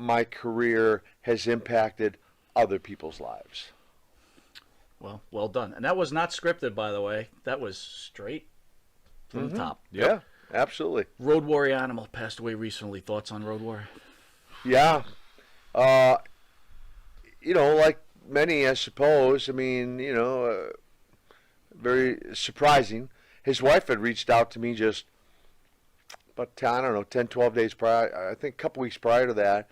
my career has impacted other people's lives. Well done. And that was not scripted, by the way. That was straight from the top. Yep. Yeah, absolutely. Road Warrior Animal passed away recently. Thoughts on Road Warrior? Yeah. Like many, I suppose. I mean, very surprising. His wife had reached out to me just about, 10, 12 days prior, I think a couple weeks prior to that,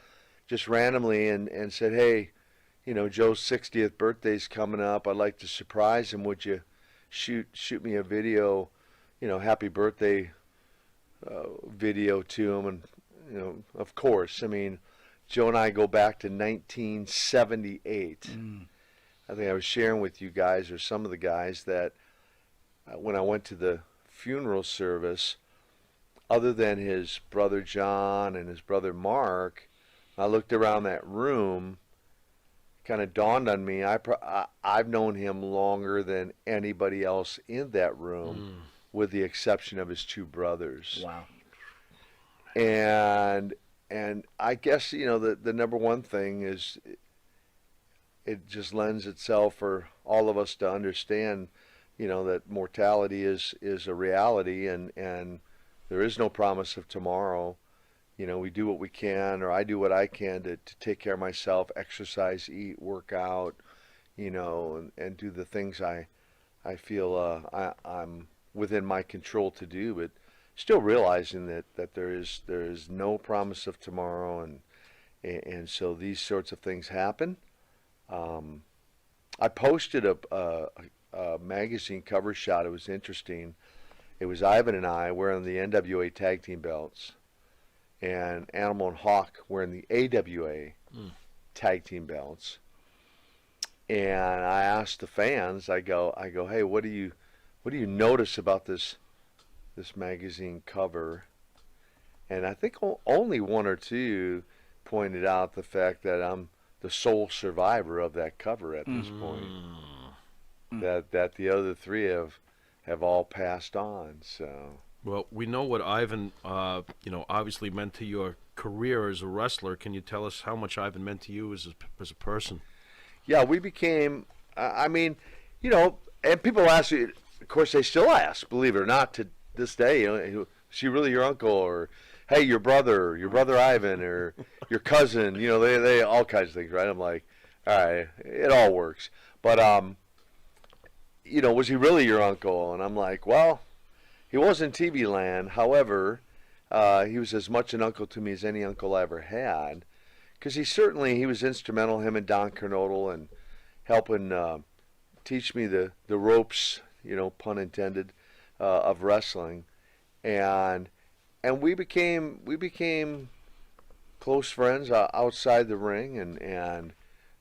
just randomly, and said, hey, Joe's 60th birthday's coming up. I'd like to surprise him. Would you shoot me a video, happy birthday video to him? And, of course, I mean, Joe and I go back to 1978. I think I was sharing with you guys, or some of the guys, that when I went to the funeral service, other than his brother John and his brother Mark, I looked around that room. Kind of dawned on me, I've known him longer than anybody else in that room, with the exception of his two brothers. Wow. And I guess, the number one thing is it just lends itself for all of us to understand, that mortality is a reality, and there is no promise of tomorrow. We do what we can, or I do what I can to take care of myself, exercise, eat, work out, and do the things I feel I'm within my control to do, but still realizing that there is no promise of tomorrow, and so these sorts of things happen. I posted a magazine cover shot. It was interesting. It was Ivan and I wearing the NWA tag team belts, and Animal and Hawk wearing the AWA tag team belts. And I asked the fans, I go, hey, what do you notice about this magazine cover? And I think only one or two pointed out the fact that I'm the sole survivor of that cover at this point. That the other three have all passed on. So. Well, we know what Ivan, obviously meant to your career as a wrestler. Can you tell us how much Ivan meant to you as a person? Yeah, we became, and people ask you, of course they still ask, believe it or not, to this day, is she really your uncle? Or, hey, your brother Ivan, or your cousin, they all kinds of things, right? I'm like, all right, it all works. But, was he really your uncle? And I'm like, well, he was in TV land. However, he was as much an uncle to me as any uncle I ever had, because he was instrumental, him and Don Kernodle, and helping teach me the ropes, pun intended, of wrestling, and we became close friends outside the ring, and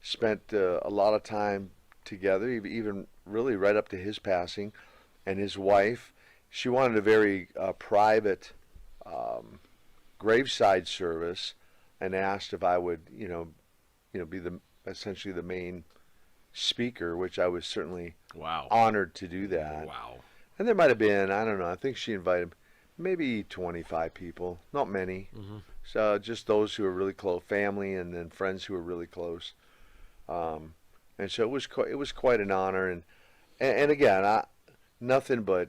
spent a lot of time together, even really right up to his passing. And his wife, she wanted a very private graveside service, and asked if I would, be essentially the main speaker, which I was certainly honored to do that. Wow. And there might have been, I don't know, I think she invited maybe 25 people, not many. So just those who were really close, family, and then friends who were really close. And so it was quite an honor, and again, nothing but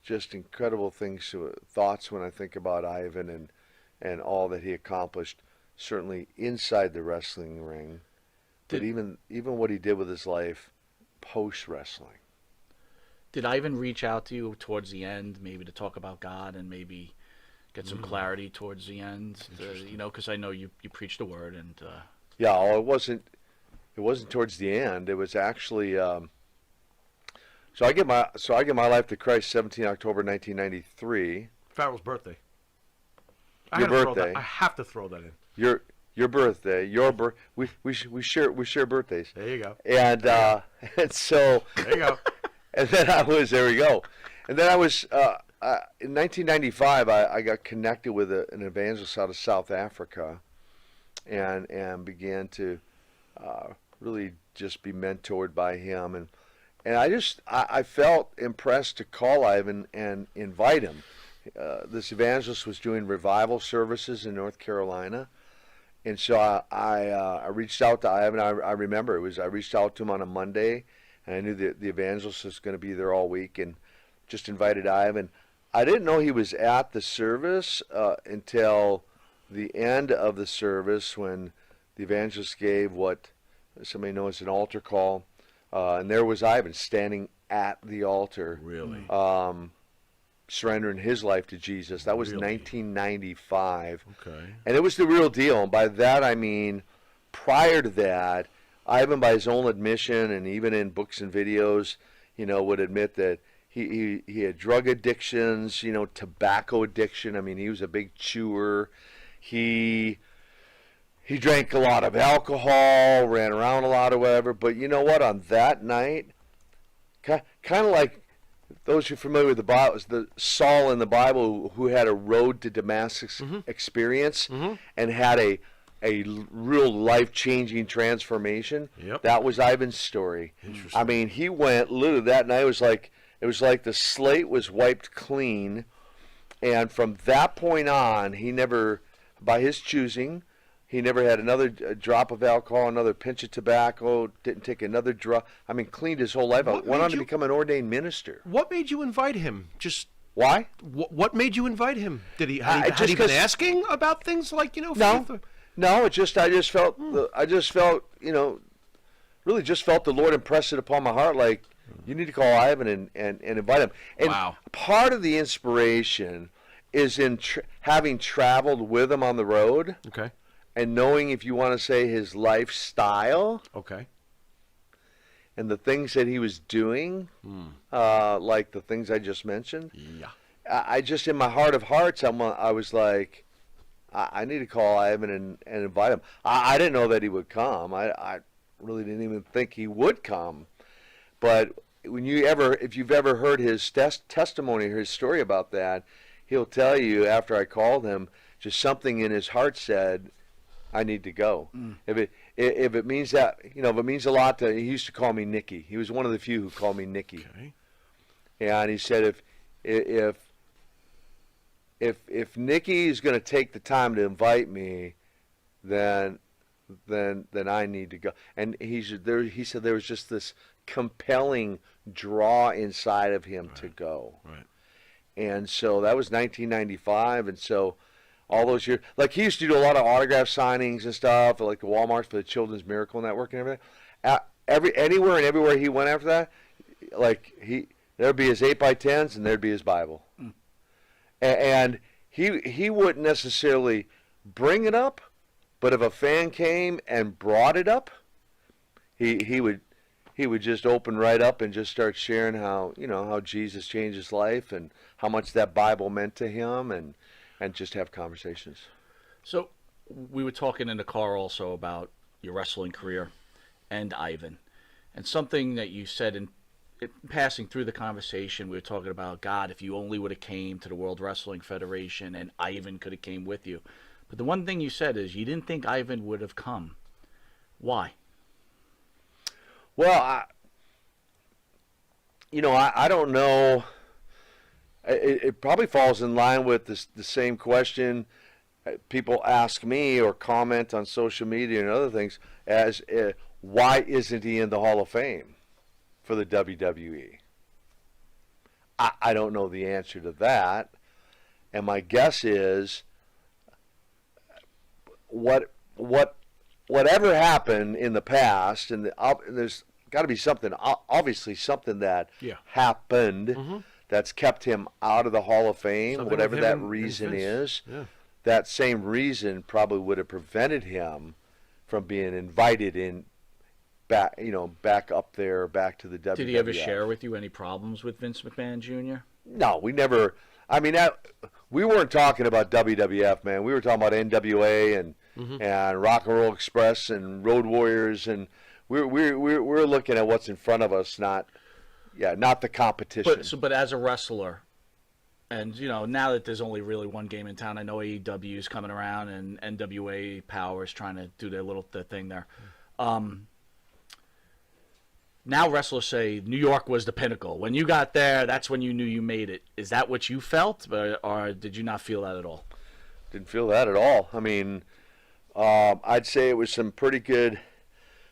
just incredible thoughts when I think about Ivan and all that he accomplished, certainly inside the wrestling ring, but even what he did with his life post wrestling. Did Ivan reach out to you towards the end, maybe to talk about God and maybe get some clarity towards the end? Because I know you preached the word, and yeah, it wasn't towards the end. It was actually so I get my life to Christ 17 October 1993. Farrell's birthday. Your birthday. I have to throw that in. Your birthday. We share birthdays. There you go. And and so there you go. And then there we go. And then I was in 1995. I got connected with an evangelist out of South Africa, and began to really just be mentored by him, and I felt impressed to call Ivan and invite him. This evangelist was doing revival services in North Carolina, And so I reached out to Ivan. I remember I reached out to him on a Monday, and I knew the evangelist was going to be there all week, and just invited Ivan. I didn't know he was at the service until the end of the service when the evangelist gave what somebody knows as an altar call, and there was Ivan standing at the altar. Really? Surrendering his life to Jesus. That was Really? 1995. Okay. And it was the real deal. And by that I mean, prior to that, Ivan, by his own admission, and even in books and videos, would admit that he had drug addictions, tobacco addiction. I mean, he was a big chewer. He drank a lot of alcohol, ran around a lot or whatever. But you know what? On that night, kind of like those who are familiar with the Bible, the Saul in the Bible who had a road to Damascus experience and had a real life-changing transformation. Yep. That was Ivan's story. Interesting. I mean, he went literally that night. It was like the slate was wiped clean, and from that point on, he never, by his choosing, he never had another drop of alcohol, another pinch of tobacco, didn't take another drug. I mean, cleaned his whole life out. Went on to become an ordained minister. What made you invite him? Just why? What made you invite him? Had he just been asking about things like faith? No. I just felt really just felt the Lord impress it upon my heart. Like, you need to call Ivan and invite him. And wow. Part of the inspiration is in having traveled with him on the road. Okay. And knowing, if you want to say, his lifestyle. Okay. And the things that he was doing, like the things I just mentioned. Yeah. I just, in my heart of hearts, I was like, I need to call Ivan and invite him. I didn't know that he would come. I really didn't even think he would come. But if you've ever heard his testimony or his story about that, he'll tell you after I called him, just something in his heart said, I need to go. If it means that, if it means a lot to, he used to call me Nicky. He was one of the few who called me Nicky. Okay. And he said, if Nicky is going to take the time to invite me, then I need to go. And he said there was just this compelling draw inside of him to go. Right. And so that was 1995, and so all those years, like, he used to do a lot of autograph signings and stuff, like the Walmarts for the Children's Miracle Network and everything. Anywhere and everywhere he went after that, like, there'd be his 8x10s and there'd be his Bible. And he wouldn't necessarily bring it up, but if a fan came and brought it up, he would just open right up and just start sharing how Jesus changed his life and how much that Bible meant to him, and just have conversations. So we were talking in the car also about your wrestling career and Ivan, and something that you said in passing through the conversation, we were talking about, God, if you only would have came to the World Wrestling Federation and Ivan could have came with you. But the one thing you said is you didn't think Ivan would have come. Why? Well, I don't know. It probably falls in line with the same question people ask me or comment on social media and other things as, why isn't he in the Hall of Fame for the WWE? I don't know the answer to that. And my guess is whatever happened in the past, and there's got to be something, obviously something that happened that's kept him out of the Hall of Fame, Something whatever with that him reason and Vince. is. Yeah. That same reason probably would have prevented him from being invited in back up there, back to the WWF. Did he ever share with you any problems with Vince McMahon Jr.? No, we never. I mean, we weren't talking about WWF, man. We were talking about NWA and Rock and Roll Express and Road Warriors, and we're looking at what's in front of us, not the competition. But as a wrestler, and now that there's only really one game in town, I know AEW is coming around and NWA Power is trying to do their thing there. Now wrestlers say New York was the pinnacle. When you got there, that's when you knew you made it. Is that what you felt, or did you not feel that at all? Didn't feel that at all. I mean, I'd say it was some pretty good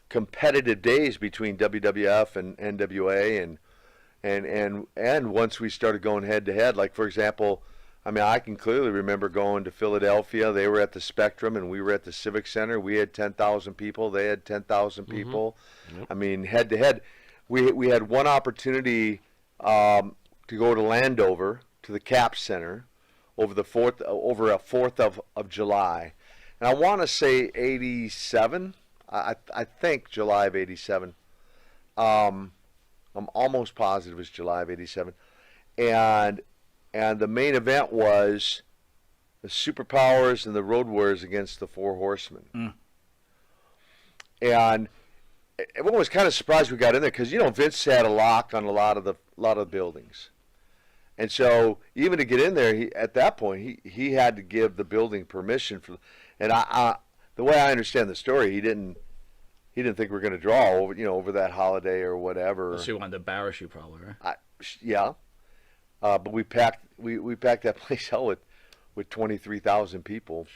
competitive days between WWF and NWA, and once we started going head to head, like for example, I mean, I can clearly remember going to Philadelphia. They were at the Spectrum and we were at the Civic Center. We had 10,000 people. They had 10,000 people. Yep. I mean, head to head. We had one opportunity to go to Landover to the Cap Center over a 4th of July. And I want to say 87. I think July of 87. I'm almost positive it was July of 87. And the main event was the Superpowers and the Road Warriors against the Four Horsemen. Mm. And everyone was kind of surprised we got in there because, you know, Vince had a lock on a lot of the buildings. And so even to get in there, at that point, he had to give the building permission for. And the way I understand the story, he didn't think we were going to draw over that holiday or whatever. So he wanted to embarrass you, probably, right? Yeah. But we packed that place out with 23,000 people.